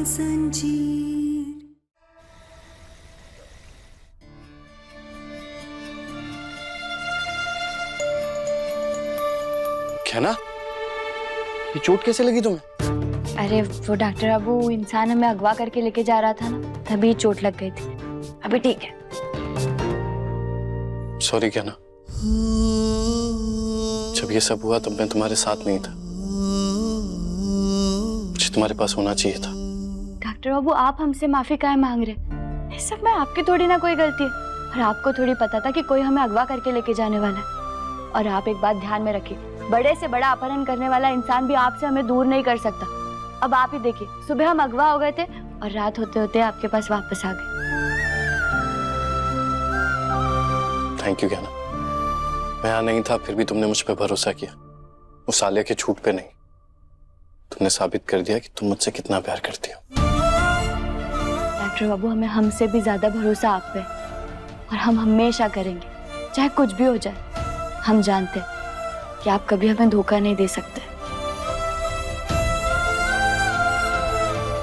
जंजीर। क्या ना, ये चोट कैसे लगी तुम्हें? अरे वो डॉक्टर अबू इंसान हमें अगवा करके लेके जा रहा था ना, तभी चोट लग गई थी। अभी ठीक है। सॉरी क्या ना, जब ये सब हुआ तब मैं तुम्हारे साथ नहीं था। मुझे तुम्हारे पास होना चाहिए था। डॉक्टर बाबू आप हमसे माफी काहे मांग रहे? इस सब में आपकी थोड़ी ना कोई गलती है, और आपको थोड़ी पता था कि कोई हमें अगवा करके लेके जाने वाला है। और आप एक बात ध्यान में रखिए, बड़े से बड़ा अपहरण करने वाला इंसान भी आपसे हमें दूर नहीं कर सकता। अब आप ही देखिए, सुबह हम अगवा हो गए थे और रात होते होते आपके पास वापस आ गए। थैंक यू क्या ना, मैं यहाँ नहीं था फिर भी तुमने मुझ पर भरोसा किया। उस साले के झूठ पे नहीं, तुमने साबित कर दिया कि तुम मुझसे कितना प्यार करती हो। डॉक्टर बाबू हमें हमसे भी ज्यादा भरोसा आप पे, और हम हमेशा करेंगे चाहे कुछ भी हो जाए। हम जानते हैं कि आप कभी हमें धोखा नहीं दे सकते।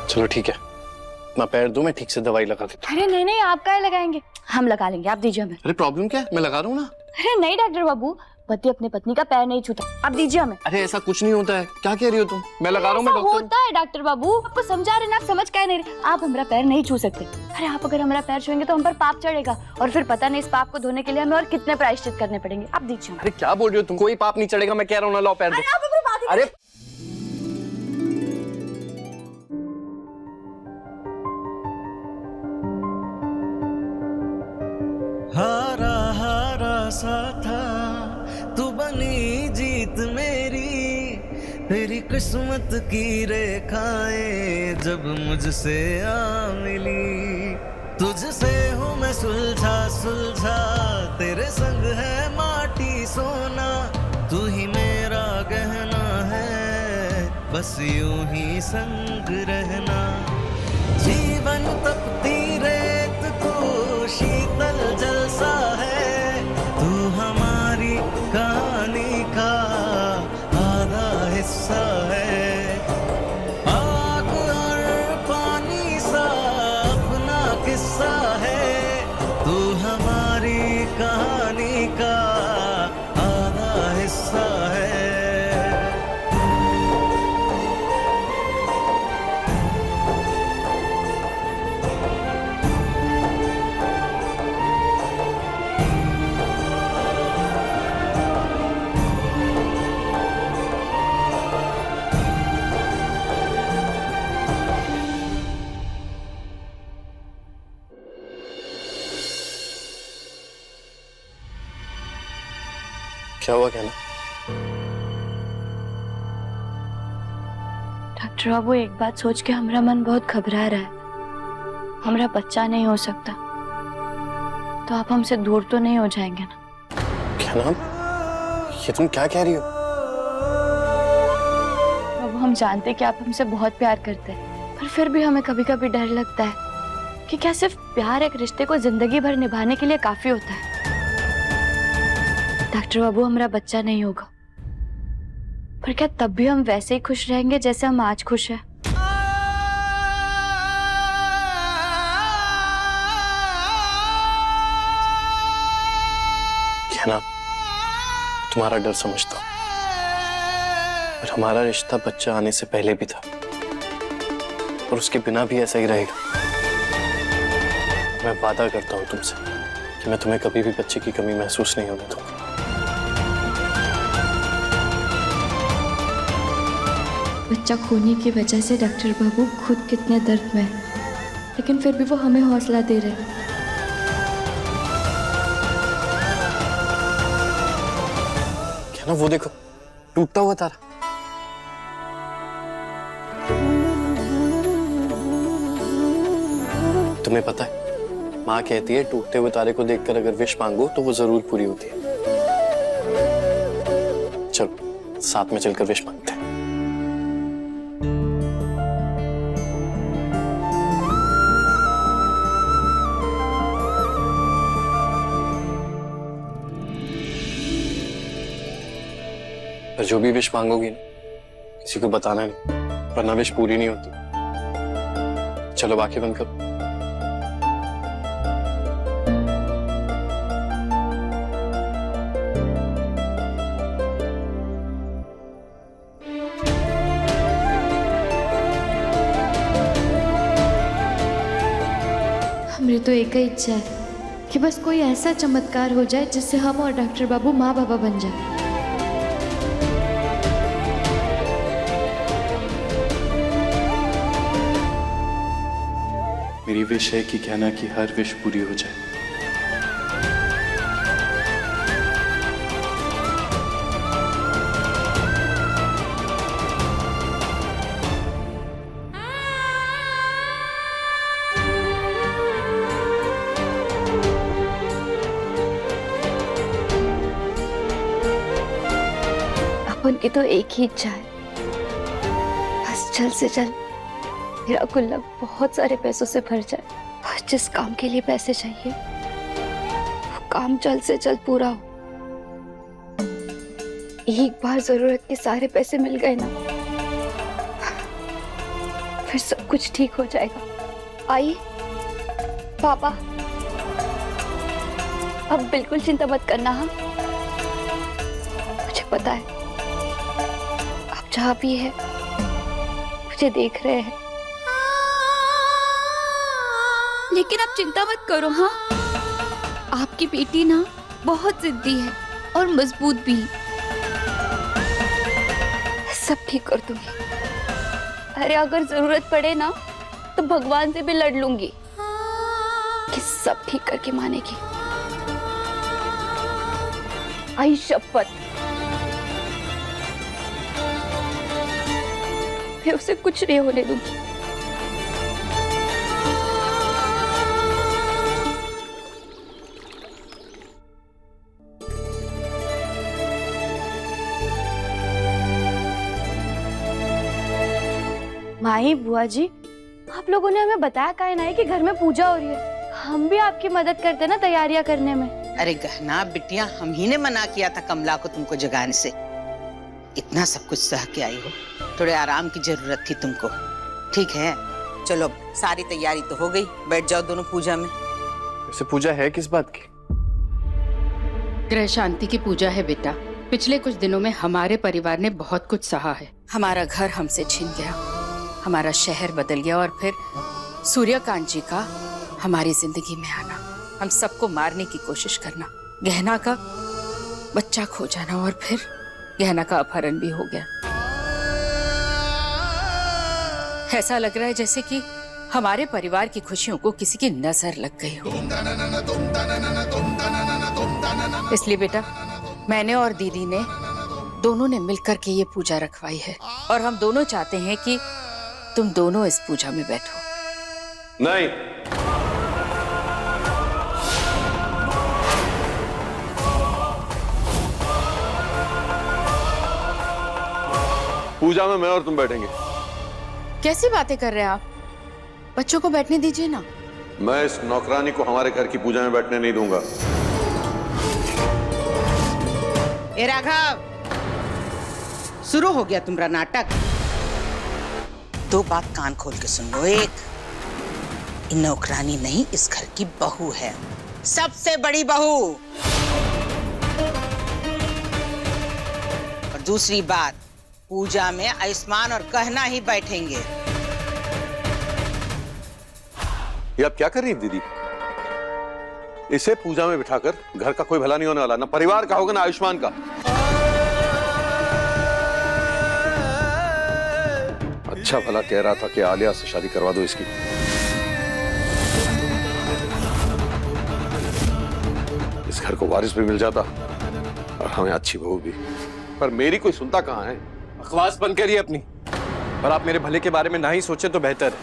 चलो ठीक है, मैं पैर दूं, मैं ठीक से दवाई लगा देता हूं। अरे नहीं नहीं, आप काहे लगाएंगे, हम लगा लेंगे, आप दीजिए हमें। अरे प्रॉब्लम क्या है, मैं लगा रहा हूँ ना। अरे नहीं डॉक्टर बाबू, पति अपने पत्नी का पैर नहीं छूता, आप दीजिए हमें। अरे ऐसा कुछ नहीं होता है, क्या कह रही हो तुम? मैं लगा रहा हूँ, मैं डॉक्टर हूं। होता है डॉक्टर बाबू, आपको समझा रहे ना, आप समझ क्या नहीं रहे। आप हमारा पैर नहीं छू सकते। अरे आप अगर हमारा पैर छुएंगे तो हम पर पाप चढ़ेगा, और फिर पता नहीं इस पाप को धोने के लिए हमें और कितने प्रायश्चित करने पड़ेंगे। आप दीजिए। अरे क्या बोल रही हो तुम? कोई पाप नहीं चढ़ेगा, मैं कह रहा हूँ ना, लो पैर दो। अरे हारा हारा सा था, तू बनी जीत मेरी। तेरी किस्मत की रेखाएं जब मुझसे आ मिली। तुझसे हूँ मैं सुलझा सुलझा, तेरे संग है माटी सोना। तू ही मेरा गहना है, बस यूं ही संग रहना। जीवन तपती रेत तू शीतल जलसा है। तू हमारी कहानी का आधा हिस्सा है। आग और पानी सा अपना किस्सा है। तू हमारी कहानी का आधा हिस्सा है। क्या हुआ क्या ना? डॉक्टर बाबू एक बात सोच के हमारा मन बहुत घबरा रहा है। हमारा बच्चा नहीं हो सकता तो आप हमसे दूर तो नहीं हो जाएंगे ना? क्या नाम? ये तुम क्या कह रही हो? बाबू हम जानते कि आप हमसे बहुत प्यार करते हैं, पर फिर भी हमें कभी कभी डर लगता है कि क्या सिर्फ प्यार एक रिश्ते को जिंदगी भर निभाने के लिए काफी होता है। डॉक्टर बाबू हमारा बच्चा नहीं होगा, पर क्या तब भी हम वैसे ही खुश रहेंगे जैसे हम आज खुश हैं? क्या ना, तुम्हारा डर समझता हूं, पर हमारा रिश्ता बच्चा आने से पहले भी था और उसके बिना भी ऐसा ही रहेगा। मैं वादा करता हूं तुमसे कि मैं तुम्हें कभी भी बच्चे की कमी महसूस नहीं होने दूंगा। बच्चा खोने की वजह से डॉक्टर बाबू खुद कितने दर्द में हैं, लेकिन फिर भी वो हमें हौसला दे रहे हैं। क्या ना, वो देखो टूटता हुआ तारा। तुम्हें पता है, माँ कहती है टूटते हुए तारे को देखकर अगर विश मांगो तो वो जरूर पूरी होती है। चलो साथ में चलकर विश मांगते हैं। पर जो भी विश मांगोगी ना, किसी को बताना नहीं, वरना विश पूरी नहीं होती। चलो आंखें बंद करो। मेरी तो एक ही इच्छा है कि बस कोई ऐसा चमत्कार हो जाए जिससे हम और डॉक्टर बाबू माँ बाबा बन जाए। मेरी विश है कि कहना की हर विश पूरी हो जाए। अपन की तो एक ही इच्छा है, बस जल्द से जल्द मेरा गुल्लक बहुत सारे पैसों से भर जाए और जिस काम के लिए पैसे चाहिए वो काम जल्द से जल्द पूरा हो। एक बार जरूरत के सारे पैसे मिल गए ना, फिर सब कुछ ठीक हो जाएगा। आई पापा, अब बिल्कुल चिंता मत करना। हाँ, मुझे पता है आप जहाँ भी है मुझे देख रहे हैं, लेकिन आप चिंता मत करो। हाँ, आपकी बेटी ना बहुत जिद्दी है और मजबूत भी। सब ठीक कर दूंगी। अरे अगर जरूरत पड़े ना तो भगवान से भी लड़ लूंगी कि सब ठीक करके मानेगी। आई शपथ, मैं उसे कुछ नहीं होने दूंगी। माही, बुआ जी, आप लोगों ने हमें बताया काहे ना है कि घर में पूजा हो रही है। हम भी आपकी मदद करते ना तैयारियां करने में। अरे गहना बिटिया, हम ही ने मना किया था कमला को तुमको जगाने से। इतना सब कुछ सह के आई हो, थोड़े आराम की जरूरत थी तुमको। ठीक है, चलो अब सारी तैयारी तो हो गई, बैठ जाओ दोनों पूजा में। वैसे पूजा है किस बात की? ग्रह शांति की पूजा है बेटा। पिछले कुछ दिनों में हमारे परिवार ने बहुत कुछ सहा है। हमारा घर हमसे छिन गया, हमारा शहर बदल गया, और फिर सूर्यकांत जी का हमारी जिंदगी में आना, हम सबको मारने की कोशिश करना, गहना का बच्चा खो जाना, और फिर गहना का अपहरण भी हो गया। ऐसा लग रहा है जैसे कि हमारे परिवार की खुशियों को किसी की नजर लग गई हो। इसलिए बेटा, मैंने और दीदी ने दोनों ने मिलकर के ये पूजा रखवाई है, और हम दोनों चाहते हैं कि तुम दोनों इस पूजा में बैठो। नहीं, पूजा में मैं और तुम बैठेंगे। कैसी बातें कर रहे हैं आप? बच्चों को बैठने दीजिए ना। मैं इस नौकरानी को हमारे घर की पूजा में बैठने नहीं दूंगा। ए राघव, शुरू हो गया तुम्हारा नाटक। दो बात कान खोल के सुन लो। एक, नौकरानी नहीं, इस घर की बहू है, सबसे बड़ी बहू। और दूसरी बात, पूजा में आयुष्मान और कहना ही बैठेंगे। ये आप क्या कर रही हैं दीदी? इसे पूजा में बिठाकर घर का कोई भला नहीं होने वाला, ना परिवार का होगा ना आयुष्मान का। अच्छा भला कह रहा था कि आलिया से शादी करवा दो इसकी। इस घर को वारिस भी मिल जाता और हमें अच्छी बहू भी, पर मेरी कोई सुनता कहाँ है। बकवास बंद करिए अपनी, और आप मेरे भले के बारे में ना ही सोचे तो बेहतर है।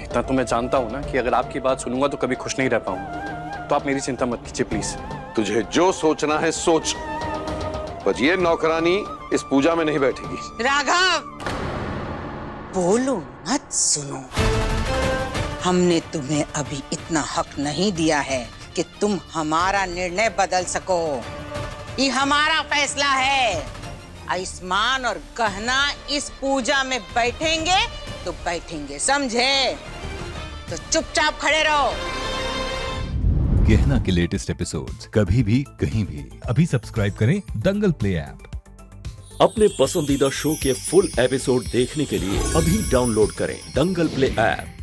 इतना तो मैं जानता हूं ना कि अगर आपकी बात सुनूंगा तो कभी खुश नहीं रह पाऊंगा, तो आप मेरी चिंता मत कीजिए प्लीज। तुझे जो सोचना है सोच, पर ये नौकरानी इस पूजा में नहीं बैठेगी। राघव, बोलो मत, सुनो। हमने तुम्हें अभी इतना हक नहीं दिया है कि तुम हमारा निर्णय बदल सको। ये हमारा फैसला है। आयुष्मान और गहना इस पूजा में बैठेंगे तो बैठेंगे, समझे? तो चुपचाप खड़े रहो। गहना के लेटेस्ट एपिसोड्स कभी भी कहीं भी अभी सब्सक्राइब करें दंगल प्ले ऐप। अपने पसंदीदा शो के फुल एपिसोड देखने के लिए अभी डाउनलोड करें दंगल प्ले ऐप।